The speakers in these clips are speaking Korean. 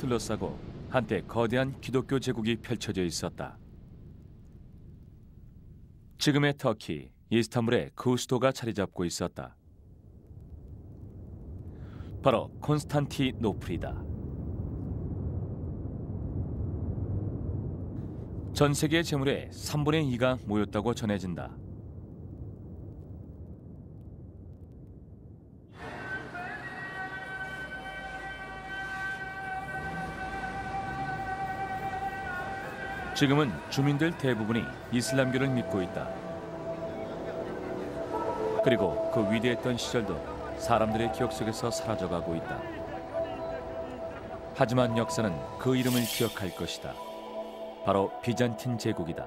둘러싸고 한때 거대한 기독교 제국이 펼쳐져 있었다. 지금의 터키, 이스탄불에 그 수도가 자리 잡고 있었다. 바로 콘스탄티노플이다. 전 세계 재물의 3분의 2가 모였다고 전해진다. 지금은 주민들 대부분이 이슬람교를 믿고 있다. 그리고 그 위대했던 시절도 사람들의 기억 속에서 사라져가고 있다. 하지만 역사는 그 이름을 기억할 것이다. 바로 비잔틴 제국이다.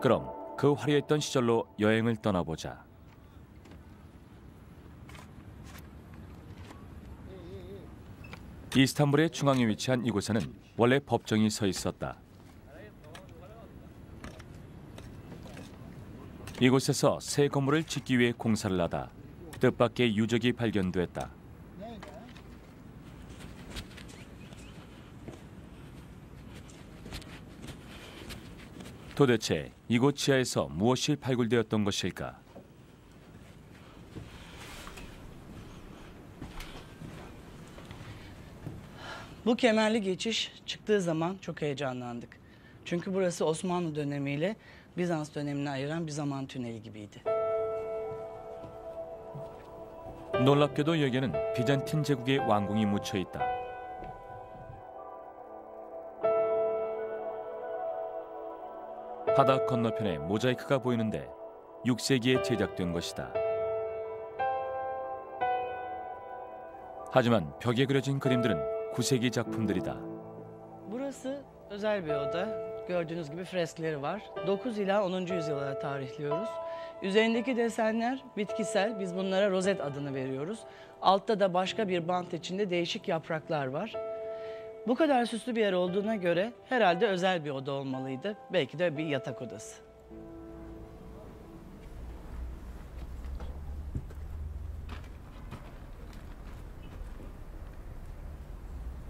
그럼 그 화려했던 시절로 여행을 떠나보자. 이스탄불의 중앙에 위치한 이곳에는 원래 법정이 서 있었다. 이곳에서 새 건물을 짓기 위해 공사를 하다 뜻밖의 유적이 발견됐다. 도대체 이곳 지하에서 무엇이 발굴되었던 것일까? Bu kemerli geçiş çıktığı zaman çok heyecanlandık. Çünkü burası Osmanlı dönemiyle Bizans dönemini ayıran bir zaman tüneli gibiydi. 놀랍게도 여기에는 비잔틴 제국의 왕궁이 묻혀 있다. 바닥 건너편에 모자이크가 보이는데 6세기에 제작된 것이다. 하지만 벽에 그려진 그림들은 9세기 작품들이다. Burası özel bir oda. Gördüğünüz gibi freskleri var. 9 ila 10. yüzyıla tarihliyoruz. Üzerindeki desenler bitkisel. Biz bunlara rozet adını veriyoruz. Altta da başka bir bant içinde değişik yapraklar var. Bu kadar süslü bir yer olduğuna göre herhalde özel bir oda olmalıydı. Belki de bir yatak odası.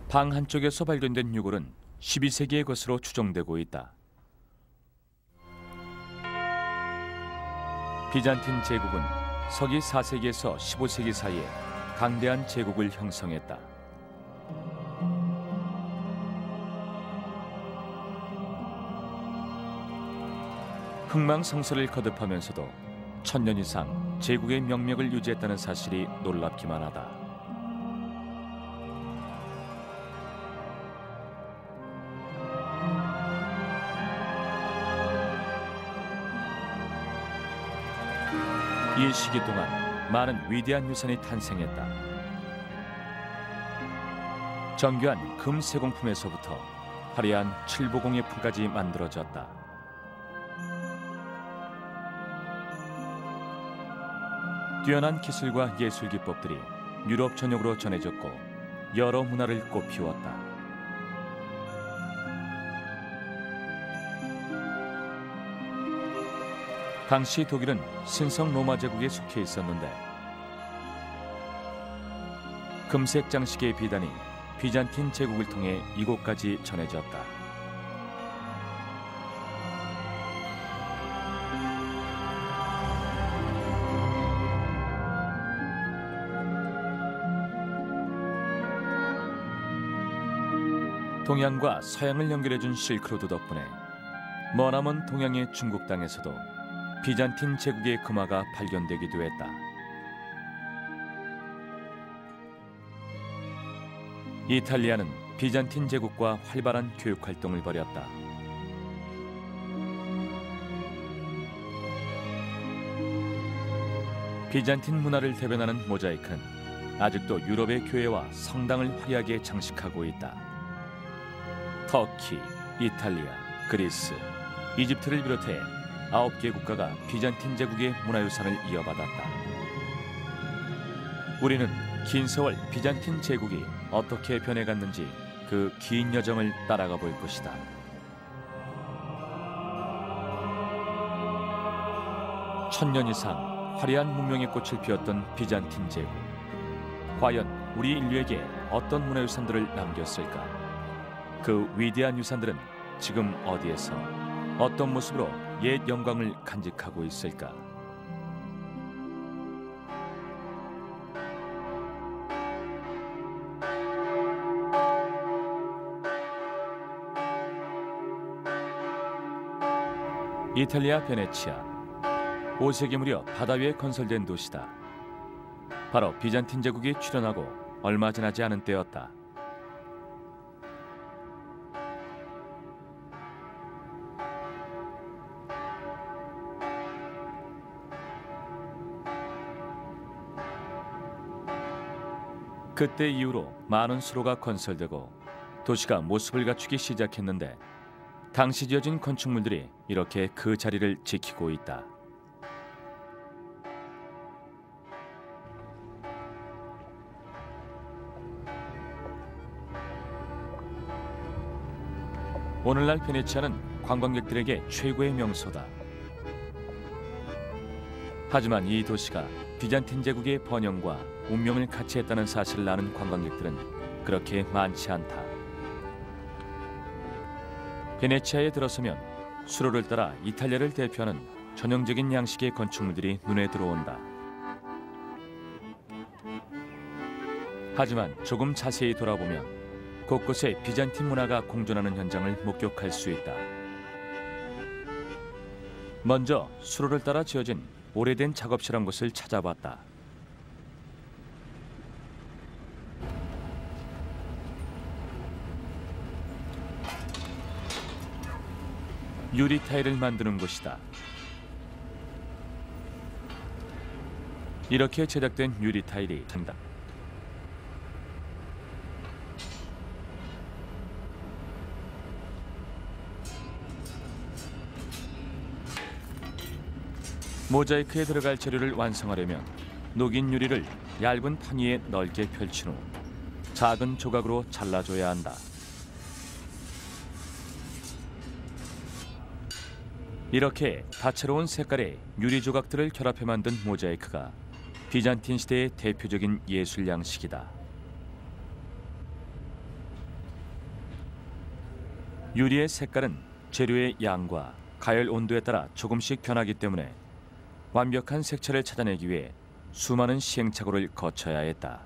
방 한쪽에서 발견된 유골은 12세기의 것으로 추정되고 있다. 비잔틴 제국은 서기 4세기에서 15세기 사이에 강대한 제국을 형성했다. 흥망성쇠를 거듭하면서도 1000년 이상 제국의 명맥을 유지했다는 사실이 놀랍기만 하다. 이 시기 동안 많은 위대한 유산이 탄생했다. 정교한 금 세공품에서부터 화려한 칠보공예품까지 만들어졌다. 뛰어난 기술과 예술 기법들이 유럽 전역으로 전해졌고 여러 문화를 꽃피웠다. 당시 독일은 신성 로마 제국에 속해 있었는데 금색 장식의 비단이 비잔틴 제국을 통해 이곳까지 전해졌다. 동양과 서양을 연결해준 실크로드 덕분에 머나먼 동양의 중국 땅에서도 비잔틴 제국의 금화가 발견되기도 했다. 이탈리아는 비잔틴 제국과 활발한 교육 활동을 벌였다. 비잔틴 문화를 대변하는 모자이크는 아직도 유럽의 교회와 성당을 화려하게 장식하고 있다. 터키, 이탈리아, 그리스, 이집트를 비롯해 9개 국가가 비잔틴 제국의 문화유산을 이어받았다. 우리는 긴 세월 비잔틴 제국이 어떻게 변해갔는지 그 긴 여정을 따라가 볼 것이다. 천년 이상 화려한 문명의 꽃을 피웠던 비잔틴 제국. 과연 우리 인류에게 어떤 문화유산들을 남겼을까? 그 위대한 유산들은 지금 어디에서 어떤 모습으로 옛 영광을 간직하고 있을까? 이탈리아 베네치아, 5세기 무렵 바다 위에 건설된 도시다. 바로 비잔틴 제국이 출현하고 얼마 지나지 않은 때였다. 그때 이후로 많은 수로가 건설되고 도시가 모습을 갖추기 시작했는데 당시 지어진 건축물들이 이렇게 그 자리를 지키고 있다. 오늘날 베네치아는 관광객들에게 최고의 명소다. 하지만 이 도시가 비잔틴 제국의 번영과 운명을 같이 했다는 사실을 아는 관광객들은 그렇게 많지 않다. 베네치아에 들어서면 수로를 따라 이탈리아를 대표하는 전형적인 양식의 건축물들이 눈에 들어온다. 하지만 조금 자세히 돌아보면 곳곳에 비잔틴 문화가 공존하는 현장을 목격할 수 있다. 먼저 수로를 따라 지어진 오래된 작업실 한 곳을 찾아봤다. 유리 타일을 만드는 곳이다. 이렇게 제작된 유리 타일이 장다. 모자이크에 들어갈 재료를 완성하려면 녹인 유리를 얇은 판 위에 넓게 펼친 후 작은 조각으로 잘라줘야 한다. 이렇게 다채로운 색깔의 유리 조각들을 결합해 만든 모자이크가 비잔틴 시대의 대표적인 예술 양식이다. 유리의 색깔은 재료의 양과 가열 온도에 따라 조금씩 변하기 때문에 완벽한 색채를 찾아내기 위해 수많은 시행착오를 거쳐야 했다.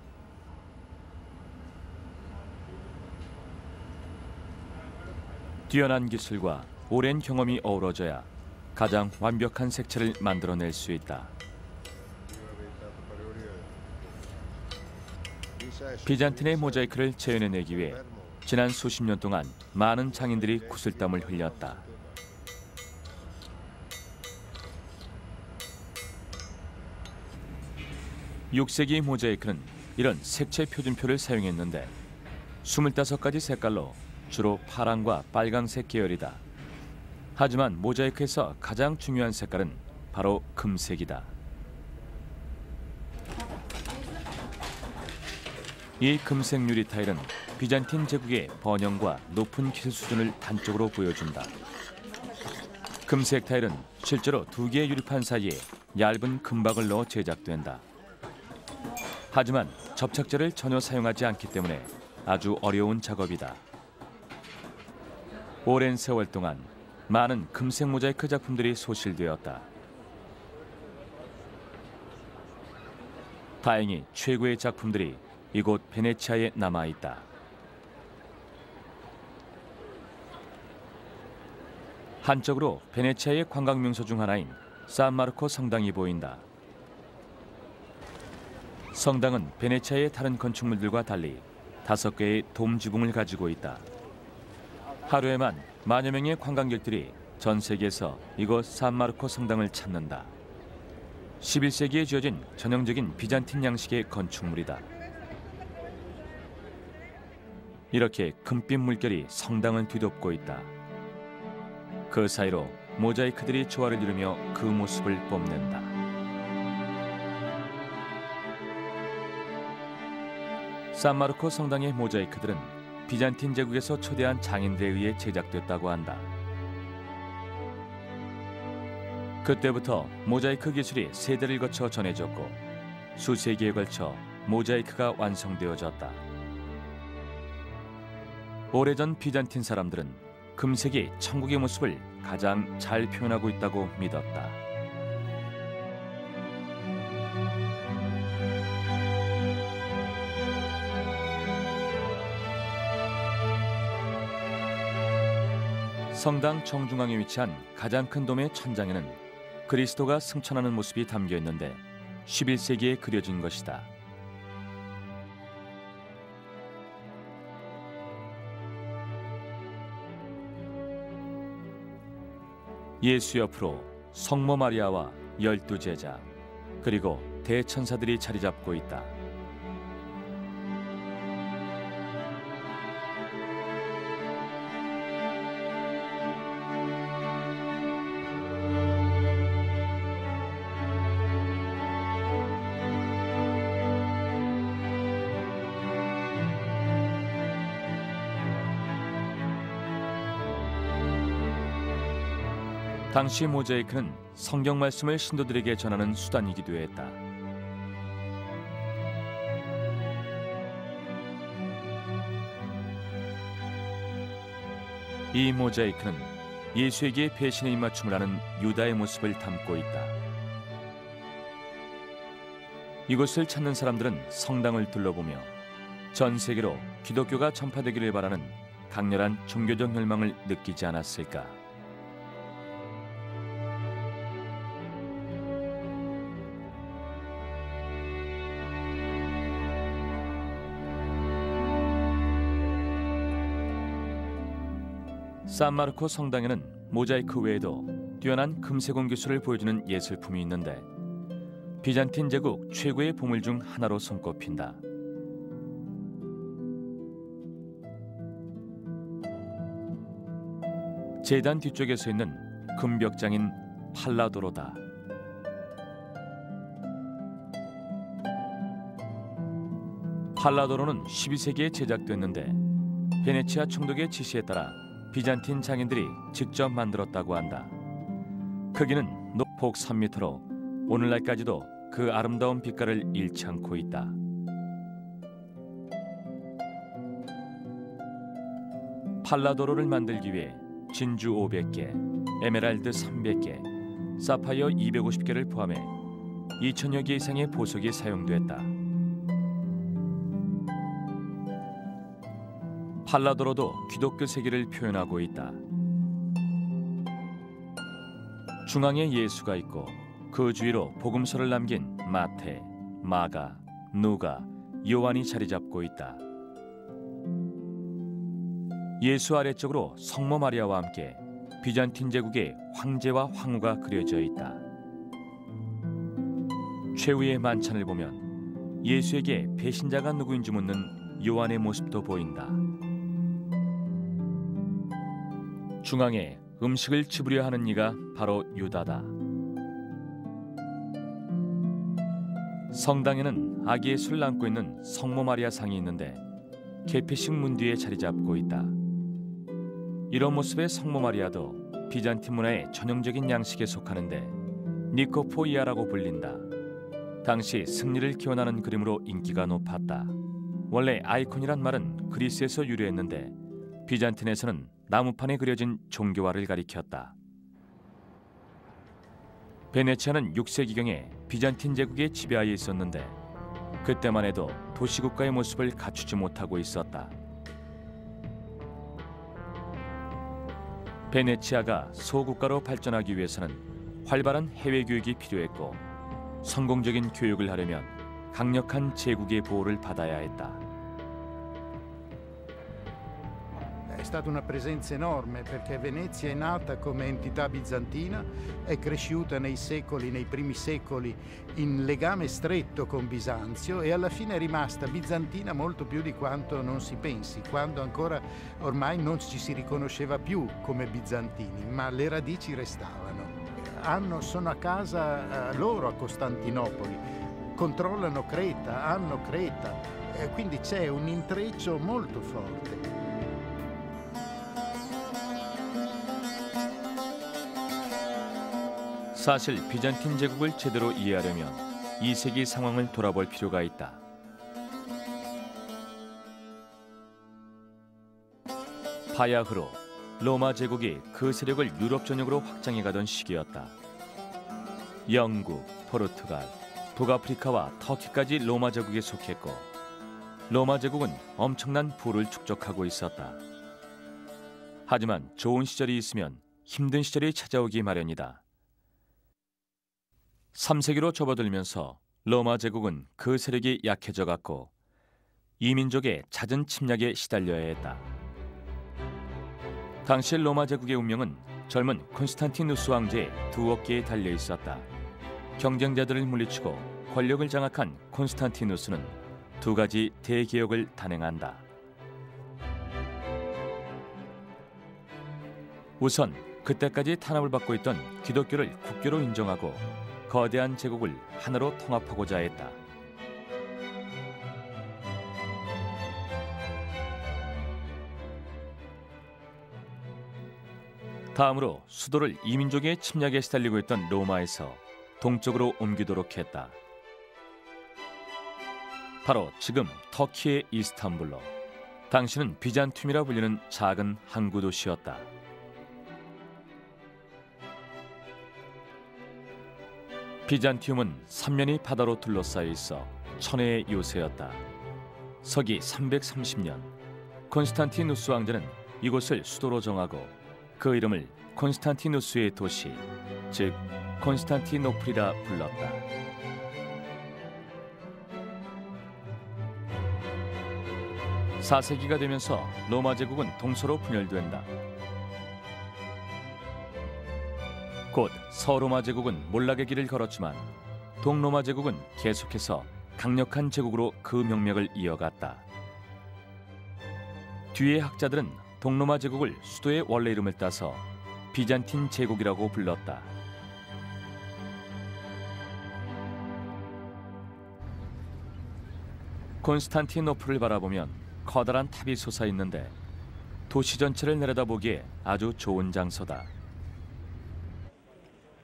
뛰어난 기술과 오랜 경험이 어우러져야 가장 완벽한 색채를 만들어낼 수 있다. 비잔틴의 모자이크를 재현해내기 위해 지난 수십 년 동안 많은 장인들이 구슬땀을 흘렸다. (6세기) 모자이크는 이런 색채 표준표를 사용했는데 25가지 색깔로 주로 파랑과 빨강색 계열이다. 하지만 모자이크에서 가장 중요한 색깔은 바로 금색이다. 이 금색 유리 타일은 비잔틴 제국의 번영과 높은 기술 수준을 단적으로 보여준다. 금색 타일은 실제로 두 개의 유리판 사이에 얇은 금박을 넣어 제작된다. 하지만 접착제를 전혀 사용하지 않기 때문에 아주 어려운 작업이다. 오랜 세월 동안 많은 금색 모자이크 작품들이 소실되었다. 다행히 최고의 작품들이 이곳 베네치아에 남아있다. 한쪽으로 베네치아의 관광 명소 중 하나인 산마르코 성당이 보인다. 성당은 베네치아의 다른 건축물들과 달리 5개의 돔 지붕을 가지고 있다. 하루에만 만여 명의 관광객들이 전 세계에서 이곳 산마르코 성당을 찾는다. 11세기에 지어진 전형적인 비잔틴 양식의 건축물이다. 이렇게 금빛 물결이 성당을 뒤덮고 있다. 그 사이로 모자이크들이 조화를 이루며 그 모습을 뽐낸다. 산마르코 성당의 모자이크들은 비잔틴 제국에서 초대한 장인들에 의해 제작됐다고 한다. 그때부터 모자이크 기술이 세대를 거쳐 전해졌고 수세기에 걸쳐 모자이크가 완성되어졌다. 오래전 비잔틴 사람들은 금색이 천국의 모습을 가장 잘 표현하고 있다고 믿었다. 성당 정중앙에 위치한 가장 큰 돔의 천장에는 그리스도가 승천하는 모습이 담겨 있는데 11세기에 그려진 것이다. 예수 옆으로 성모 마리아와 12제자 그리고 대천사들이 자리 잡고 있다. 당시 모자이크는 성경 말씀을 신도들에게 전하는 수단이기도 했다. 이 모자이크는 예수에게 배신의 입맞춤을 하는 유다의 모습을 담고 있다. 이곳을 찾는 사람들은 성당을 둘러보며 전 세계로 기독교가 전파되기를 바라는 강렬한 종교적 열망을 느끼지 않았을까. 산마르코 성당에는 모자이크 외에도 뛰어난 금세공 기술을 보여주는 예술품이 있는데 비잔틴 제국 최고의 보물 중 하나로 손꼽힌다. 제단 뒤쪽에 서 있는 금벽장인 팔라도로다. 팔라도로는 12세기에 제작됐는데 베네치아 총독의 지시에 따라 비잔틴 장인들이 직접 만들었다고 한다. 크기는 폭 3m로 오늘날까지도 그 아름다운 빛깔을 잃지 않고 있다. 팔라도로를 만들기 위해 진주 500개, 에메랄드 300개, 사파이어 250개를 포함해 2,000여 개 이상의 보석이 사용됐다. 팔라도로도 기독교 세계를 표현하고 있다. 중앙에 예수가 있고 그 주위로 복음서를 남긴 마태, 마가, 누가, 요한이 자리 잡고 있다. 예수 아래쪽으로 성모 마리아와 함께 비잔틴 제국의 황제와 황후가 그려져 있다. 최후의 만찬을 보면 예수에게 배신자가 누구인지 묻는 요한의 모습도 보인다. 중앙에 음식을 집으려 하는 이가 바로 유다다. 성당에는 아기 예수를 안고 있는 성모 마리아 상이 있는데 개폐식 문 뒤에 자리 잡고 있다. 이런 모습의 성모 마리아도 비잔틴 문화의 전형적인 양식에 속하는데 니코포이아라고 불린다. 당시 승리를 기원하는 그림으로 인기가 높았다. 원래 아이콘이란 말은 그리스에서 유래했는데 비잔틴에서는 나무판에 그려진 종교화를 가리켰다. 베네치아는 6세기경에 비잔틴 제국의 지배하에 있었는데 그때만 해도 도시국가의 모습을 갖추지 못하고 있었다. 베네치아가 소국가로 발전하기 위해서는 활발한 해외 교육이 필요했고 성공적인 교육을 하려면 강력한 제국의 보호를 받아야 했다. È stata una presenza enorme perché Venezia è nata come entità bizantina, è cresciuta nei secoli, nei primi secoli, in legame stretto con Bisanzio e alla fine è rimasta bizantina molto più di quanto non si pensi, quando ancora ormai non ci si riconosceva più come bizantini, ma le radici restavano. Sono a casa loro a Costantinopoli, controllano Creta, hanno Creta, quindi c'è un intreccio molto forte. 사실 비잔틴 제국을 제대로 이해하려면 2세기 상황을 돌아볼 필요가 있다. 바야흐로 로마 제국이 그 세력을 유럽 전역으로 확장해가던 시기였다. 영국, 포르투갈, 북아프리카와 터키까지 로마 제국에 속했고 로마 제국은 엄청난 부를 축적하고 있었다. 하지만 좋은 시절이 있으면 힘든 시절이 찾아오기 마련이다. 3세기로 접어들면서 로마 제국은 그 세력이 약해져 갔고 이민족의 잦은 침략에 시달려야 했다. 당시 로마 제국의 운명은 젊은 콘스탄티누스 왕제의 두 어깨에 달려 있었다. 경쟁자들을 물리치고 권력을 장악한 콘스탄티누스는 두 가지 대개혁을 단행한다. 우선 그때까지 탄압을 받고 있던 기독교를 국교로 인정하고 거대한 제국을 하나로 통합하고자 했다. 다음으로 수도를 이민족의 침략에 시달리고 있던 로마에서 동쪽으로 옮기도록 했다. 바로 지금 터키의 이스탄불로, 당시는 비잔튬이라 불리는 작은 항구 도시였다. 비잔티움은 삼면이 바다로 둘러싸여 있어 천혜의 요새였다. 서기 330년 콘스탄티누스 왕자는 이곳을 수도로 정하고 그 이름을 콘스탄티누스의 도시, 즉 콘스탄티노플이라 불렀다. (4세기가) 되면서 로마 제국은 동서로 분열된다. 곧 서로마 제국은 몰락의 길을 걸었지만 동로마 제국은 계속해서 강력한 제국으로 그 명맥을 이어갔다. 뒤의 학자들은 동로마 제국을 수도의 원래 이름을 따서 비잔틴 제국이라고 불렀다. 콘스탄티노플을 바라보면 커다란 탑이 솟아있는데 도시 전체를 내려다보기에 아주 좋은 장소다.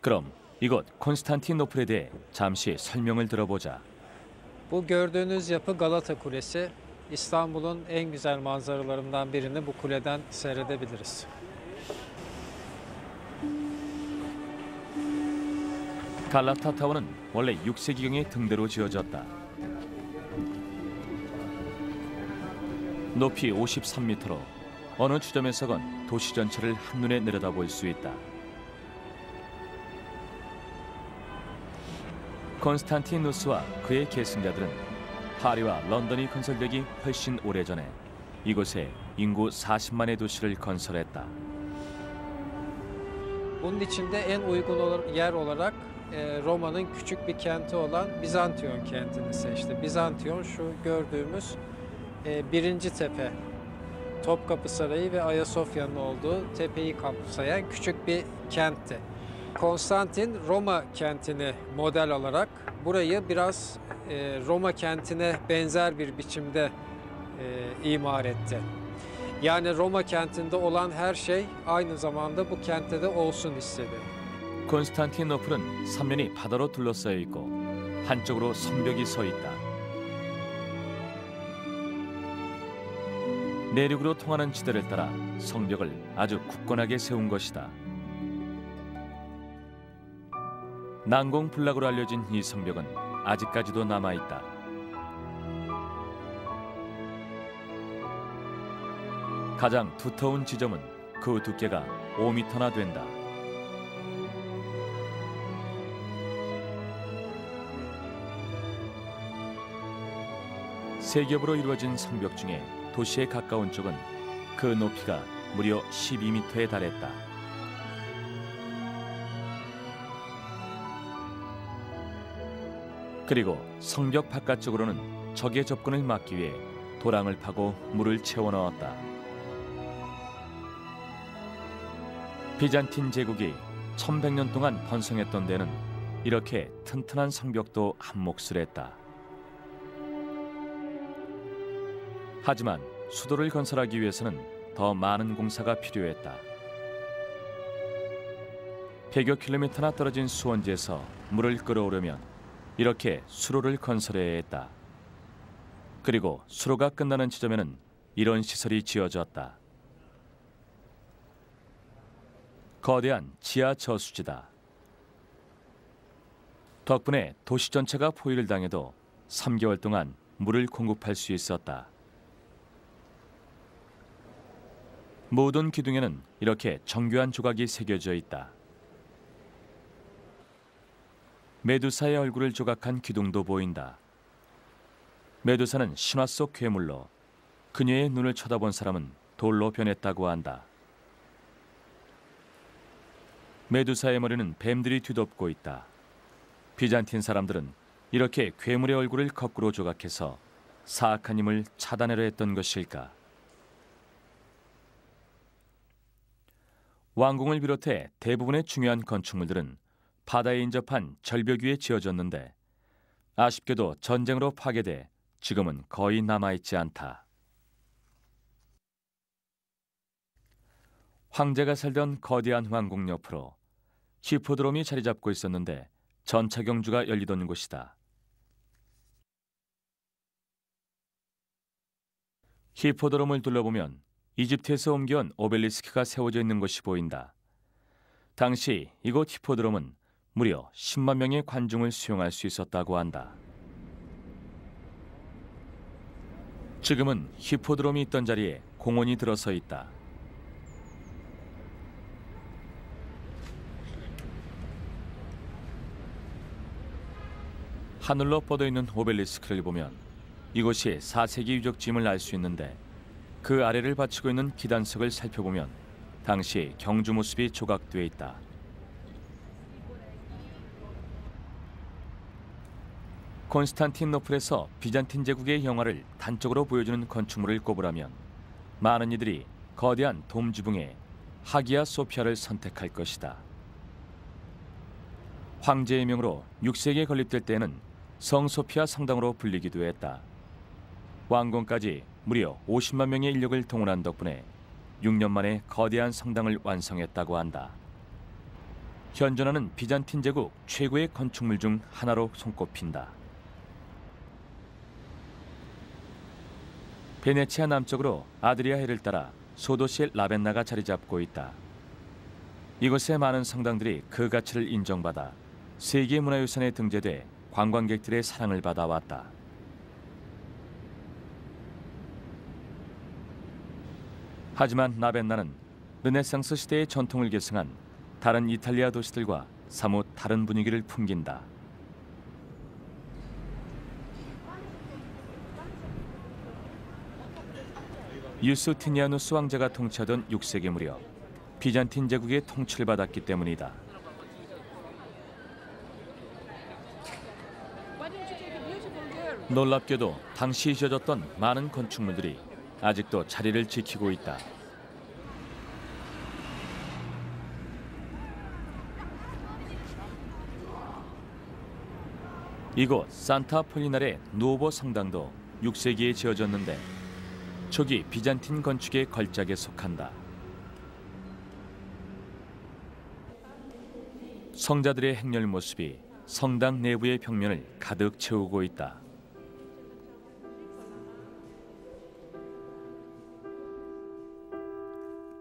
그럼 이곳 콘스탄티노플에 대해 잠시 설명을 들어보자. Bu gördüğünüz yapı Galata Kulesi. İstanbul'un en güzel manzaralarından birini bu kuleden seyredebiliriz. 갈라타 타워는 원래 6세기경에 등대로 지어졌다. 높이 53m로 어느 지점에서건 도시 전체를 한눈에 내려다볼 수 있다. 콘스탄티누스와 그의 계승자들은 파리와 런던이 건설되기 훨씬 오래전에 이곳에 인구 40만의 도시를 건설했다. Bunun içinde en uygun yer olarak Roma'nın küçük bir kenti olan Bizantiyon kentini seçti. Bizantiyon şu gördüğümüz birinci tepe. Topkapı Sarayı ve Ayasofya'nın olduğu tepeyi kapsayan küçük bir kentti. Konstantin Roma kentini model alarak burayı biraz Roma kentine benzer bir biçimde imar etti. Yani Roma kentinde olan her şey aynı zamanda bu kentte de olsun istedi. 콘스탄티노플은 삼면이 바다로 둘러싸여 있고 한쪽으로 성벽이 서 있다. 내륙으로 통하는 지대를 따라 성벽을 아주 굳건하게 세운 것이다. 난공불락으로 알려진 이 성벽은 아직까지도 남아있다. 가장 두터운 지점은 그 두께가 5m나 된다. 세 겹으로 이루어진 성벽 중에 도시에 가까운 쪽은 그 높이가 무려 12m에 달했다. 그리고 성벽 바깥쪽으로는 적의 접근을 막기 위해 도랑을 파고 물을 채워 넣었다. 비잔틴 제국이 1100년 동안 번성했던 데는 이렇게 튼튼한 성벽도 한 몫을 했다. 하지만 수도를 건설하기 위해서는 더 많은 공사가 필요했다. 100여 킬로미터나 떨어진 수원지에서 물을 끌어오려면 이렇게 수로를 건설해야 했다. 그리고 수로가 끝나는 지점에는 이런 시설이 지어졌다. 거대한 지하 저수지다. 덕분에 도시 전체가 포위를 당해도 3개월 동안 물을 공급할 수 있었다. 모든 기둥에는 이렇게 정교한 조각이 새겨져 있다. 메두사의 얼굴을 조각한 기둥도 보인다. 메두사는 신화 속 괴물로 그녀의 눈을 쳐다본 사람은 돌로 변했다고 한다. 메두사의 머리는 뱀들이 뒤덮고 있다. 비잔틴 사람들은 이렇게 괴물의 얼굴을 거꾸로 조각해서 사악한 힘을 차단하려 했던 것일까? 왕궁을 비롯해 대부분의 중요한 건축물들은 바다에 인접한 절벽 위에 지어졌는데 아쉽게도 전쟁으로 파괴돼 지금은 거의 남아있지 않다. 황제가 살던 거대한 왕궁 옆으로 히포드롬이 자리 잡고 있었는데 전차 경주가 열리던 곳이다. 히포드롬을 둘러보면 이집트에서 옮겨온 오벨리스크가 세워져 있는 것이 보인다. 당시 이곳 히포드롬은 무려 10만 명의 관중을 수용할 수 있었다고 한다. 지금은 히포드롬이 있던 자리에 공원이 들어서 있다. 하늘로 뻗어있는 오벨리스크를 보면 이곳이 4세기 유적지임을 알 수 있는데 그 아래를 받치고 있는 기단석을 살펴보면 당시 경주 모습이 조각되어 있다. 콘스탄티노플에서 비잔틴 제국의 영화를 단적으로 보여주는 건축물을 꼽으라면 많은 이들이 거대한 돔 지붕에 하기야 소피아를 선택할 것이다. 황제의 명으로 6세기에 건립될 때에는 성 소피아 성당으로 불리기도 했다. 왕궁까지 무려 50만 명의 인력을 동원한 덕분에 6년 만에 거대한 성당을 완성했다고 한다. 현존하는 비잔틴 제국 최고의 건축물 중 하나로 손꼽힌다. 베네치아 남쪽으로 아드리아 해를 따라 소도시 라벤나가 자리 잡고 있다. 이곳의 많은 성당들이 그 가치를 인정받아 세계문화유산에 등재돼 관광객들의 사랑을 받아왔다. 하지만 라벤나는 르네상스 시대의 전통을 계승한 다른 이탈리아 도시들과 사뭇 다른 분위기를 풍긴다. 유스티니아누스 왕자가 통치하던 6세기 무렵 비잔틴 제국의 통치를 받았기 때문이다. 놀랍게도 당시 지어졌던 많은 건축물들이 아직도 자리를 지키고 있다. 이곳 산타폴리나레 누오보 성당도 6세기에 지어졌는데 초기 비잔틴 건축의 걸작에 속한다. 성자들의 행렬 모습이 성당 내부의 벽면을 가득 채우고 있다.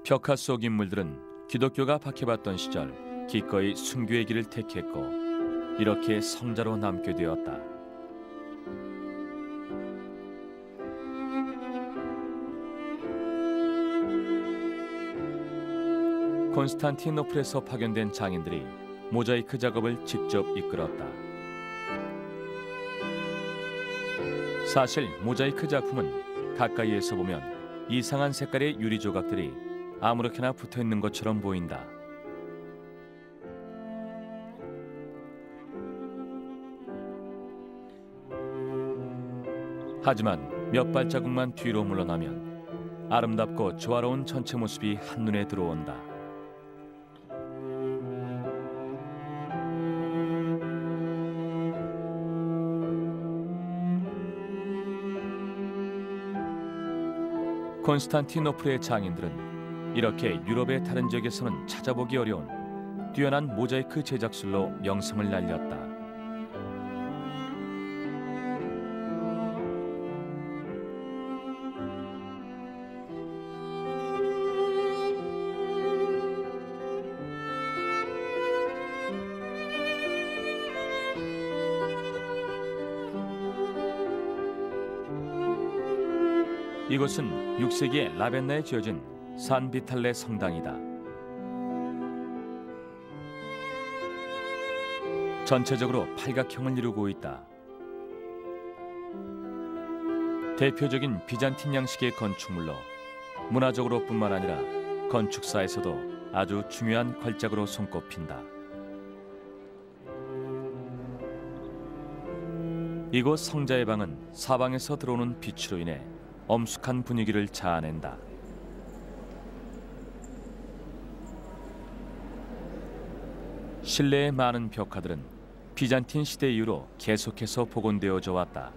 벽화 속 인물들은 기독교가 박해받던 시절 기꺼이 순교의 길을 택했고 이렇게 성자로 남게 되었다. 콘스탄티노플에서 파견된 장인들이 모자이크 작업을 직접 이끌었다. 사실 모자이크 작품은 가까이에서 보면 이상한 색깔의 유리 조각들이 아무렇게나 붙어 있는 것처럼 보인다. 하지만 몇 발자국만 뒤로 물러나면 아름답고 조화로운 전체 모습이 한눈에 들어온다. 콘스탄티노플의 장인들은 이렇게 유럽의 다른 지역에서는 찾아보기 어려운 뛰어난 모자이크 제작술로 명성을 날렸다. 이곳은 6세기에 라벤나에 지어진 산 비탈레 성당이다. 전체적으로 팔각형을 이루고 있다. 대표적인 비잔틴 양식의 건축물로 문화적으로 뿐만 아니라 건축사에서도 아주 중요한 걸작으로 손꼽힌다. 이곳 성자의 방은 사방에서 들어오는 빛으로 인해 엄숙한 분위기를 자아낸다. 실내의 많은 벽화들은 비잔틴 시대 이후로 계속해서 복원되어져 왔다.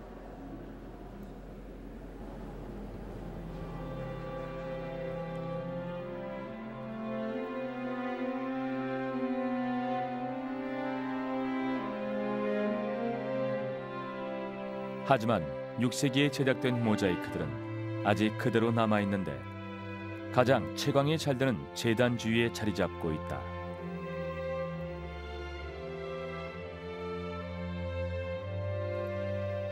하지만 6세기에 제작된 모자이크들은 아직 그대로 남아있는데 가장 채광이 잘 되는 제단 주위에 자리 잡고 있다.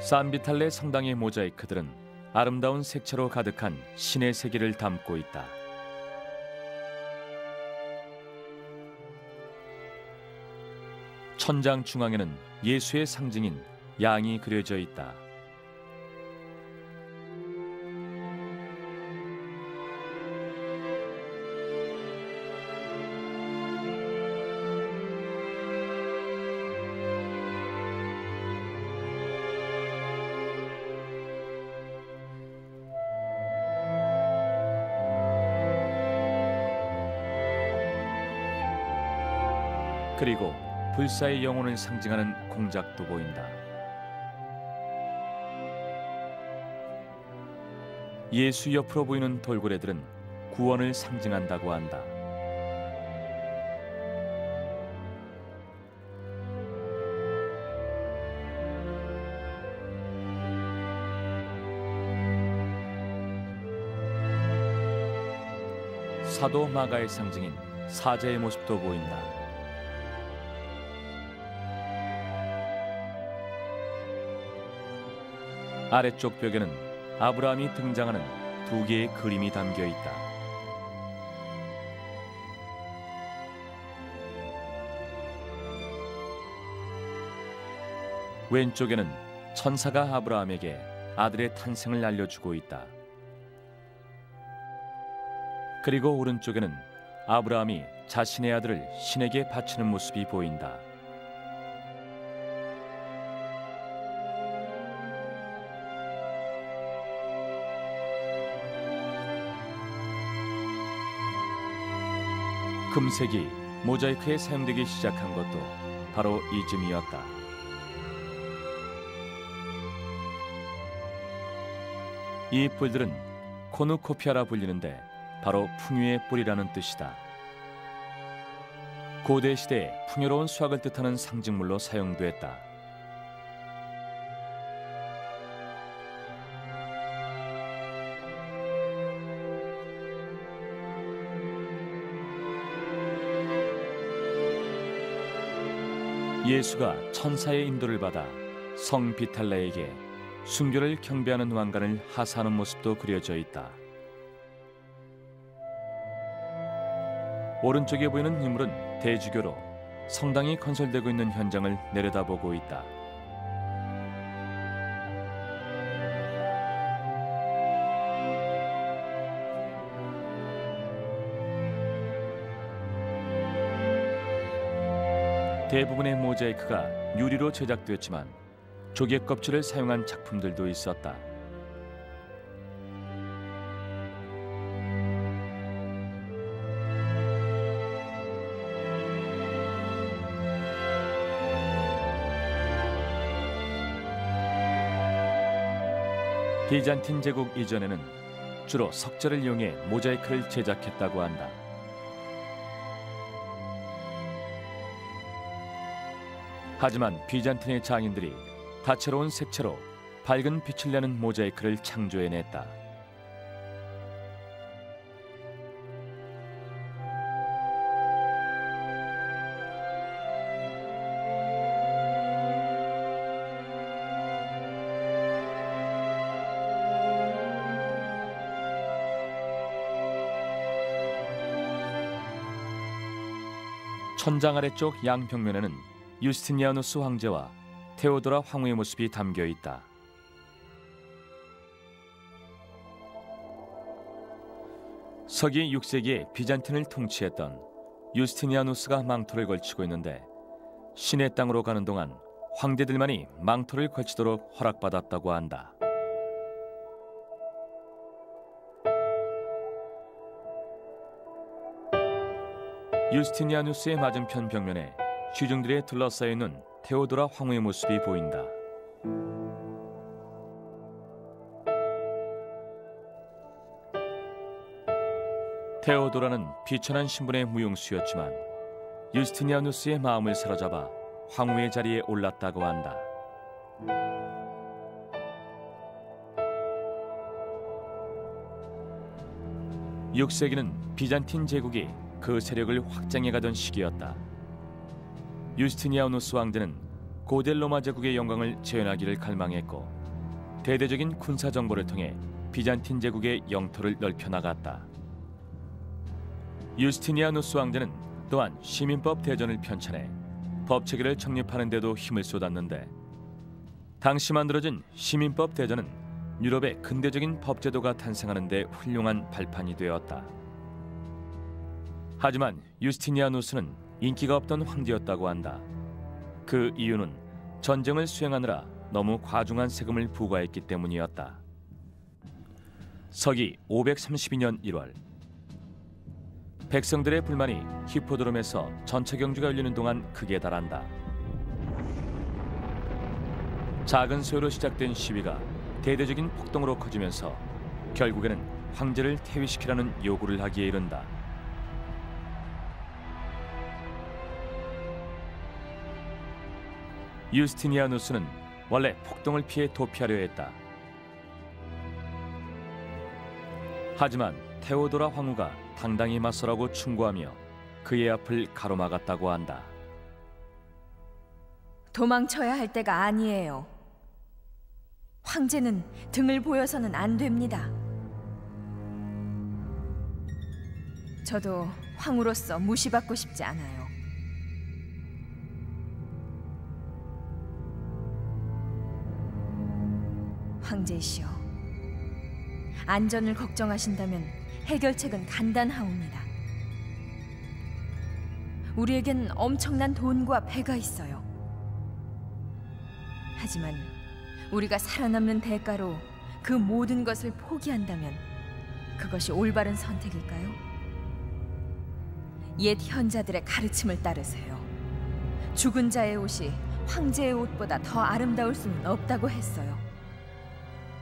산비탈레 성당의 모자이크들은 아름다운 색채로 가득한 신의 세계를 담고 있다. 천장 중앙에는 예수의 상징인 양이 그려져 있다. 그리고 불사의 영혼을 상징하는 공작도 보인다. 예수 옆으로 보이는 돌고래들은 구원을 상징한다고 한다. 사도 마가의 상징인 사자의 모습도 보인다. 아래쪽 벽에는 아브라함이 등장하는 두 개의 그림이 담겨 있다. 왼쪽에는 천사가 아브라함에게 아들의 탄생을 알려주고 있다. 그리고 오른쪽에는 아브라함이 자신의 아들을 신에게 바치는 모습이 보인다. 금색이 모자이크에 사용되기 시작한 것도 바로 이쯤이었다. 이 뿔들은 코누코피아라 불리는데 바로 풍요의 뿔이라는 뜻이다. 고대 시대에 풍요로운 수확을 뜻하는 상징물로 사용됐다. 예수가 천사의 인도를 받아 성 비탈레에게 순교를 경배하는 왕관을 하사하는 모습도 그려져 있다. 오른쪽에 보이는 인물은 대주교로 성당이 건설되고 있는 현장을 내려다보고 있다. 대부분의 모자이크가 유리로 제작되었지만 조개 껍질을 사용한 작품들도 있었다. 비잔틴 제국 이전에는 주로 석재를 이용해 모자이크를 제작했다고 한다. 하지만 비잔틴의 장인들이 다채로운 색채로 밝은 빛을 내는 모자이크를 창조해냈다. 천장 아래쪽 양벽면에는 유스티니아누스 황제와 테오도라 황후의 모습이 담겨 있다. 서기 6세기에 비잔틴을 통치했던 유스티니아누스가 망토를 걸치고 있는데 신의 땅으로 가는 동안 황제들만이 망토를 걸치도록 허락받았다고 한다. 유스티니아누스의 맞은편 벽면에 취중들에 둘러싸여 있는 테오도라 황후의 모습이 보인다. 테오도라는 비천한 신분의 무용수였지만 유스티니아누스의 마음을 사로잡아 황후의 자리에 올랐다고 한다. (6세기는) 비잔틴 제국이 그 세력을 확장해가던 시기였다. 유스티니아누스 왕제는 고대 로마 제국의 영광을 재현하기를 갈망했고 대대적인 군사 정보를 통해 비잔틴 제국의 영토를 넓혀나갔다. 유스티니아누스 왕제는 또한 시민법 대전을 편찬해 법체계를 정립하는 데도 힘을 쏟았는데 당시 만들어진 시민법 대전은 유럽의 근대적인 법제도가 탄생하는 데 훌륭한 발판이 되었다. 하지만 유스티니아누스는 인기가 없던 황제였다고 한다. 그 이유는 전쟁을 수행하느라 너무 과중한 세금을 부과했기 때문이었다. 서기 532년 1월 백성들의 불만이 히포드롬에서 전차 경주가 열리는 동안 극에 달한다. 작은 소요로 시작된 시위가 대대적인 폭동으로 커지면서 결국에는 황제를 퇴위시키라는 요구를 하기에 이른다. 유스티니아누스는 원래 폭동을 피해 도피하려 했다. 하지만 테오도라 황후가 당당히 맞서라고 충고하며 그의 앞을 가로막았다고 한다. 도망쳐야 할 때가 아니에요. 황제는 등을 보여서는 안 됩니다. 저도 황후로서 무시받고 싶지 않아요. 황제시여, 안전을 걱정하신다면 해결책은 간단하옵니다. 우리에겐 엄청난 돈과 배가 있어요. 하지만 우리가 살아남는 대가로 그 모든 것을 포기한다면 그것이 올바른 선택일까요? 옛 현자들의 가르침을 따르세요. 죽은 자의 옷이 황제의 옷보다 더 아름다울 수는 없다고 했어요.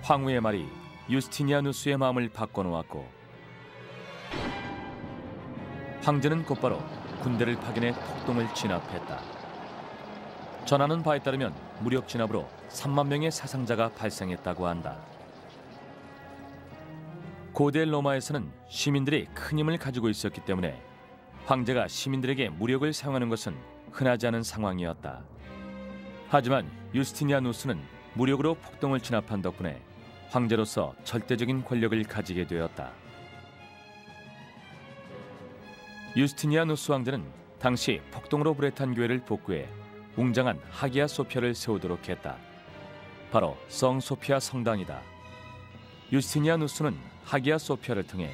황후의 말이 유스티니아누스의 마음을 바꿔놓았고 황제는 곧바로 군대를 파견해 폭동을 진압했다. 전하는 바에 따르면 무력 진압으로 3만 명의 사상자가 발생했다고 한다. 고대 로마에서는 시민들이 큰 힘을 가지고 있었기 때문에 황제가 시민들에게 무력을 사용하는 것은 흔하지 않은 상황이었다. 하지만 유스티니아누스는 무력으로 폭동을 진압한 덕분에 황제로서 절대적인 권력을 가지게 되었다. 유스티니아누스 왕제는 당시 폭동으로 불에 탄 교회를 복구해 웅장한 하기야 소피아를 세우도록 했다. 바로 성 소피아 성당이다. 유스티니아누스는 하기야 소피아를 통해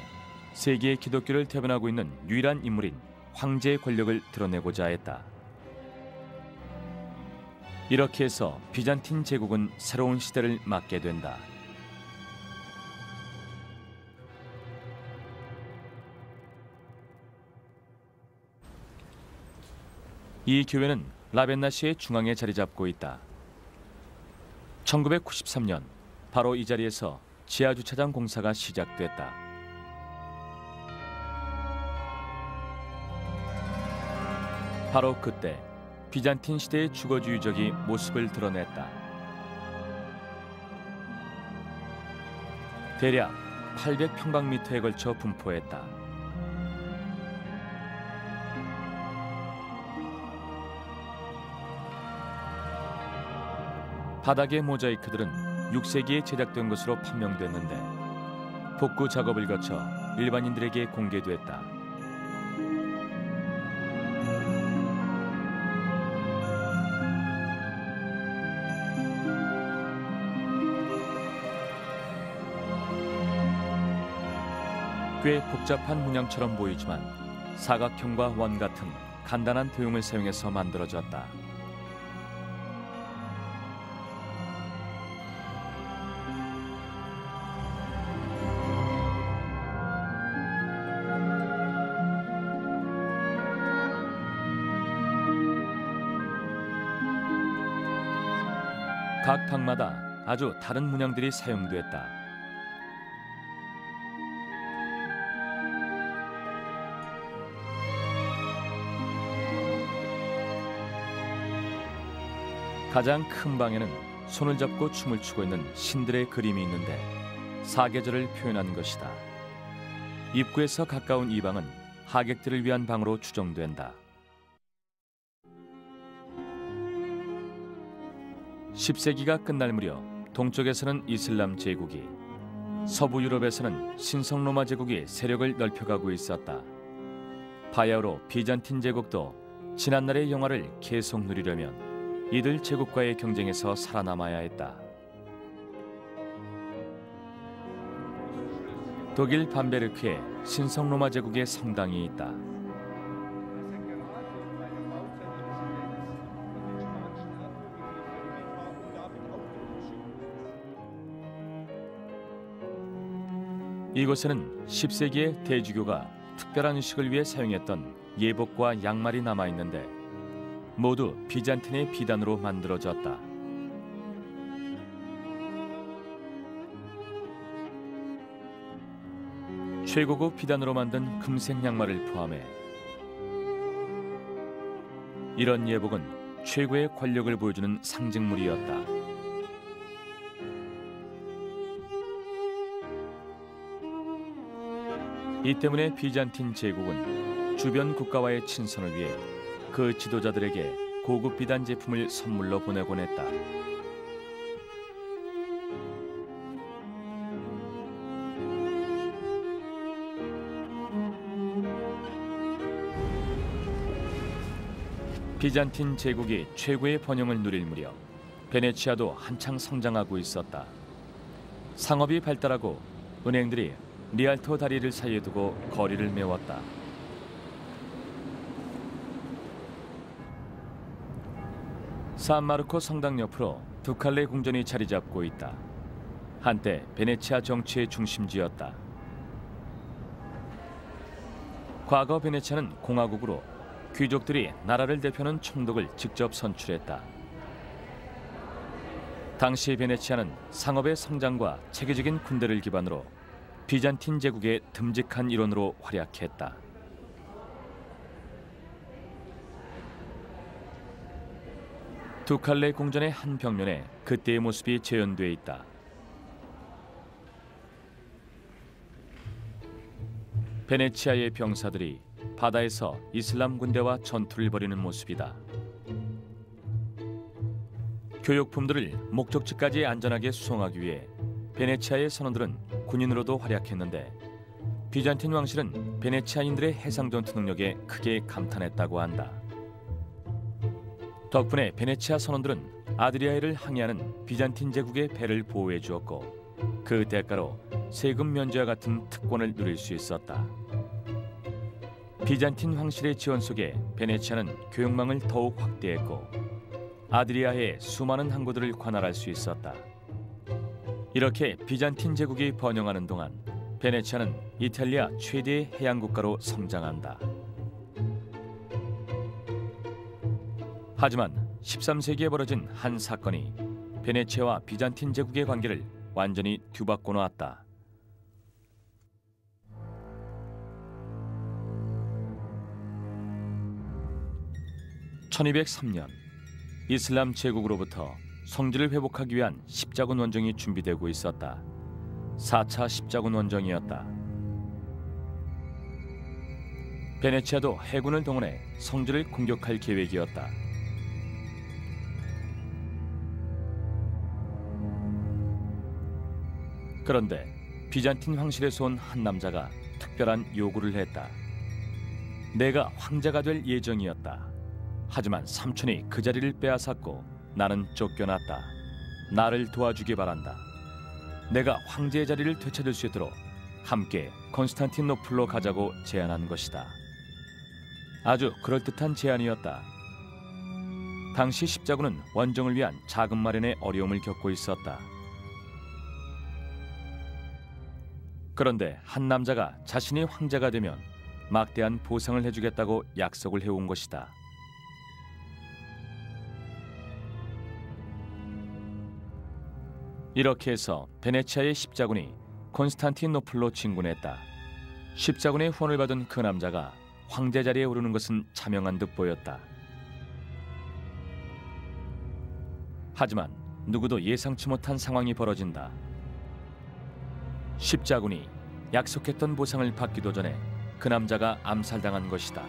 세계의 기독교를 대변하고 있는 유일한 인물인 황제의 권력을 드러내고자 했다. 이렇게 해서 비잔틴 제국은 새로운 시대를 맞게 된다. 이 교회는 라벤나시의 중앙에 자리 잡고 있다. 1993년 바로 이 자리에서 지하주차장 공사가 시작됐다. 바로 그때 비잔틴 시대의 주거주의적이 모습을 드러냈다. 대략 800평방미터에 걸쳐 분포했다. 바닥의 모자이크들은 6세기에 제작된 것으로 판명됐는데 복구 작업을 거쳐 일반인들에게 공개됐다. 꽤 복잡한 문양처럼 보이지만 사각형과 원 같은 간단한 도형을 사용해서 만들어졌다. 각 방마다 아주 다른 문양들이 사용됐다. 가장 큰 방에는 손을 잡고 춤을 추고 있는 신들의 그림이 있는데 사계절을 표현한 것이다. 입구에서 가까운 이 방은 하객들을 위한 방으로 추정된다. 10세기가 끝날 무렵 동쪽에서는 이슬람 제국이, 서부 유럽에서는 신성 로마 제국이 세력을 넓혀가고 있었다. 바야흐로 비잔틴 제국도 지난날의 영화를 계속 누리려면 이들 제국과의 경쟁에서 살아남아야 했다. 독일 밤베르크에 신성 로마 제국의 성당이 있다. 이곳에는 10세기에 대주교가 특별한 의식을 위해 사용했던 예복과 양말이 남아있는데 모두 비잔틴의 비단으로 만들어졌다. 최고급 비단으로 만든 금색 양말을 포함해 이런 예복은 최고의 권력을 보여주는 상징물이었다. 이 때문에 비잔틴 제국은 주변 국가와의 친선을 위해 그 지도자들에게 고급 비단 제품을 선물로 보내곤 했다. 비잔틴 제국이 최고의 번영을 누릴 무렵 베네치아도 한창 성장하고 있었다. 상업이 발달하고 은행들이 리알토 다리를 사이에 두고 거리를 메웠다. 산마르코 성당 옆으로 두칼레 궁전이 자리 잡고 있다. 한때 베네치아 정치의 중심지였다. 과거 베네치아는 공화국으로 귀족들이 나라를 대표하는 총독을 직접 선출했다. 당시 베네치아는 상업의 성장과 체계적인 군대를 기반으로 비잔틴 제국의 듬직한 일원으로 활약했다. 두칼레 궁전의 한 벽면에 그때의 모습이 재현돼 있다. 베네치아의 병사들이 바다에서 이슬람 군대와 전투를 벌이는 모습이다. 교육품들을 목적지까지 안전하게 수송하기 위해 베네치아의 선원들은 군인으로도 활약했는데 비잔틴 왕실은 베네치아인들의 해상 전투 능력에 크게 감탄했다고 한다. 덕분에 베네치아 선원들은 아드리아해를 항해하는 비잔틴 제국의 배를 보호해 주었고 그 대가로 세금 면제와 같은 특권을 누릴 수 있었다. 비잔틴 황실의 지원 속에 베네치아는 교역망을 더욱 확대했고 아드리아해의 수많은 항구들을 관할할 수 있었다. 이렇게 비잔틴 제국이 번영하는 동안 베네치아는 이탈리아 최대의 해양 국가로 성장한다. 하지만 13세기에 벌어진 한 사건이 베네치아와 비잔틴 제국의 관계를 완전히 뒤바꿔 놓았다. 1203년 이슬람 제국으로부터 성지를 회복하기 위한 십자군 원정이 준비되고 있었다. 4차 십자군 원정이었다. 베네치아도 해군을 동원해 성지를 공격할 계획이었다. 그런데 비잔틴 황실에서 온 한 남자가 특별한 요구를 했다. 내가 황제가 될 예정이었다. 하지만 삼촌이 그 자리를 빼앗았고 나는 쫓겨났다. 나를 도와주기 바란다. 내가 황제의 자리를 되찾을 수 있도록 함께 콘스탄티노플로 가자고 제안한 것이다. 아주 그럴듯한 제안이었다. 당시 십자군은 원정을 위한 자금 마련에 어려움을 겪고 있었다. 그런데 한 남자가 자신이 황제가 되면 막대한 보상을 해주겠다고 약속을 해온 것이다. 이렇게 해서 베네치아의 십자군이 콘스탄티노플로 진군했다. 십자군의 후원을 받은 그 남자가 황제 자리에 오르는 것은 자명한 듯 보였다. 하지만 누구도 예상치 못한 상황이 벌어진다. 십자군이 약속했던 보상을 받기도 전에 그 남자가 암살당한 것이다.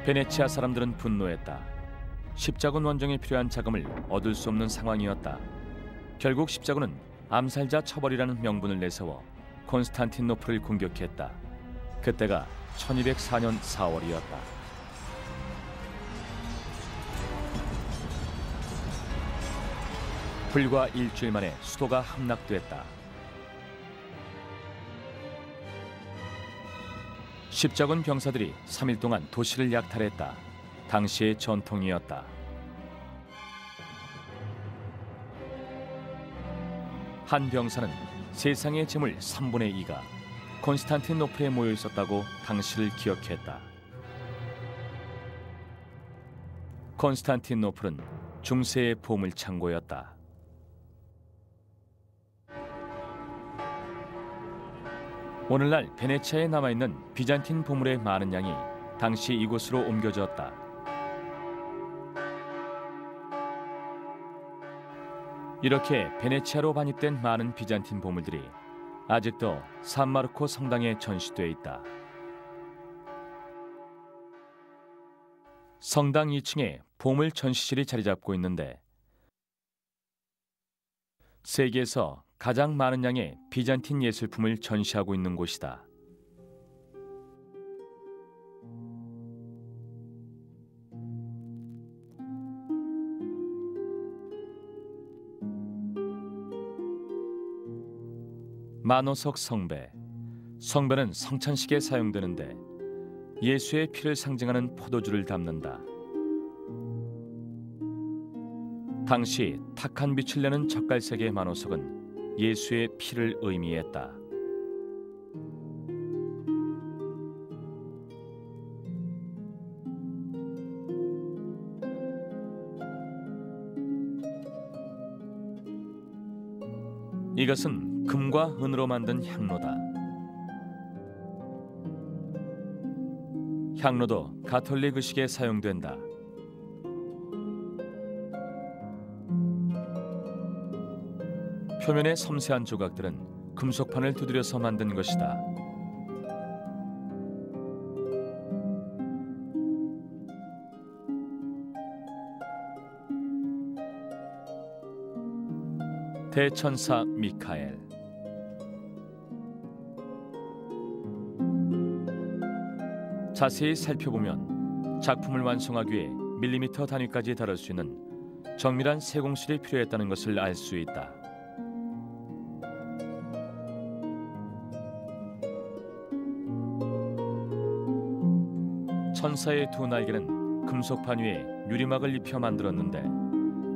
베네치아 사람들은 분노했다. 십자군 원정에 필요한 자금을 얻을 수 없는 상황이었다. 결국 십자군은 암살자 처벌이라는 명분을 내세워 콘스탄티노플을 공격했다. 그때가 1204년 4월이었다. 불과 일주일 만에 수도가 함락됐다. 십자군 병사들이 3일 동안 도시를 약탈했다. 당시의 전통이었다. 한 병사는 세상의 재물 3분의 2가 콘스탄티노플에 모여 있었다고 당시를 기억했다. 콘스탄티노플은 중세의 보물 창고였다. 오늘날 베네치아에 남아있는 비잔틴 보물의 많은 양이 당시 이곳으로 옮겨졌다. 이렇게 베네치아로 반입된 많은 비잔틴 보물들이 아직도 산마르코 성당에 전시되어 있다. 성당 2층에 보물 전시실이 자리 잡고 있는데 세계에서 가장 많은 양의 비잔틴 예술품을 전시하고 있는 곳이다. 만호석 성배. 성배는 성찬식에 사용되는데 예수의 피를 상징하는 포도주를 담는다. 당시 탁한 빛을 내는 젓갈색의 만호석은 예수의 피를 의미했다. 이것은 금과 은으로 만든 향로다. 향로도 가톨릭 의식에 사용된다. 표면의 섬세한 조각들은 금속판을 두드려서 만든 것이다. 대천사 미카엘. 자세히 살펴보면 작품을 완성하기 위해 밀리미터 단위까지 다룰 수 있는 정밀한 세공술이 필요했다는 것을 알 수 있다. 천사의 두 날개는 금속판 위에 유리막을 입혀 만들었는데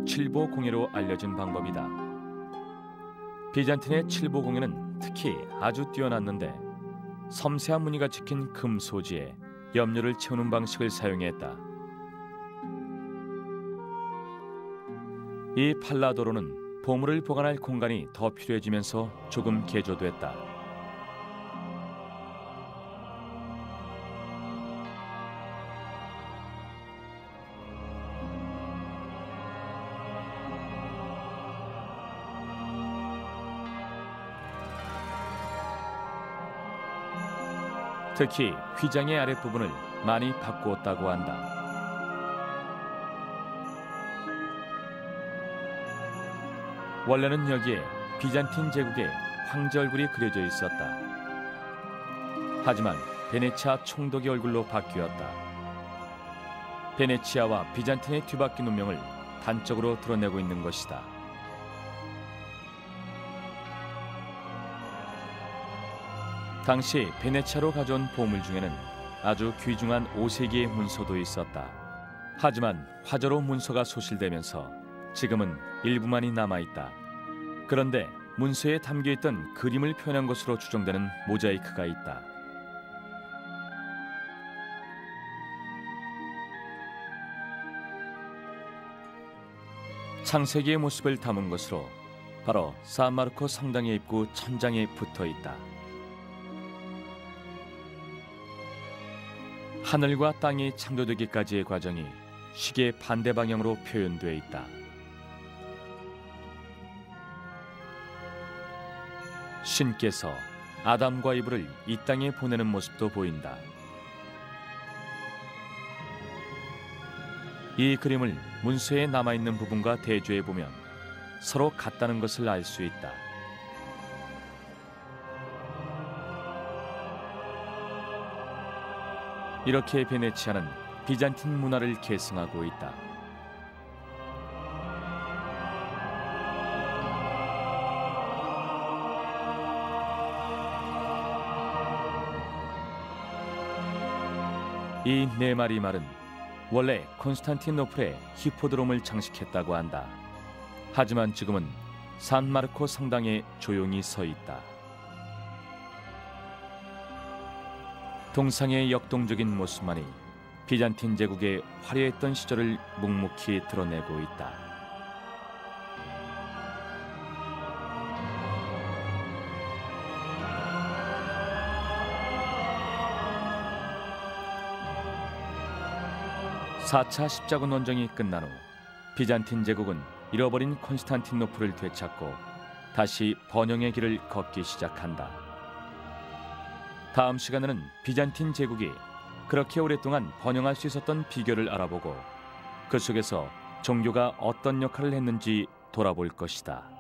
칠보공예로 알려진 방법이다. 비잔틴의 칠보공예는 특히 아주 뛰어났는데 섬세한 무늬가 찍힌 금 소지에 염료를 채우는 방식을 사용했다. 이 팔라도로는 보물을 보관할 공간이 더 필요해지면서 조금 개조됐다. 특히 휘장의 아랫부분을 많이 바꾸었다고 한다. 원래는 여기에 비잔틴 제국의 황제 얼굴이 그려져 있었다. 하지만 베네치아 총독의 얼굴로 바뀌었다. 베네치아와 비잔틴의 뒤바뀐 운명을 단적으로 드러내고 있는 것이다. 당시 베네치아로 가져온 보물 중에는 아주 귀중한 5세기의 문서도 있었다. 하지만 화저로 문서가 소실되면서 지금은 일부만이 남아있다. 그런데 문서에 담겨있던 그림을 표현한 것으로 추정되는 모자이크가 있다. 창세기의 모습을 담은 것으로 바로 산마르코 성당의 입구 천장에 붙어 있다. 하늘과 땅이 창조되기까지의 과정이 시계 반대 방향으로 표현되어 있다. 신께서 아담과 이브를 이 땅에 보내는 모습도 보인다. 이 그림을 문서에 남아있는 부분과 대조해 보면 서로 같다는 것을 알 수 있다. 이렇게 베네치아는 비잔틴 문화를 계승하고 있다. 이 네 마리 말은 원래 콘스탄티노플의 히포드롬을 장식했다고 한다. 하지만 지금은 산마르코 성당에 조용히 서 있다. 동상의 역동적인 모습만이 비잔틴 제국의 화려했던 시절을 묵묵히 드러내고 있다. (4차) 십자군 원정이 끝난 후 비잔틴 제국은 잃어버린 콘스탄티노플을 되찾고 다시 번영의 길을 걷기 시작한다. 다음 시간에는 비잔틴 제국이 그렇게 오랫동안 번영할 수 있었던 비결을 알아보고 그 속에서 종교가 어떤 역할을 했는지 돌아볼 것이다.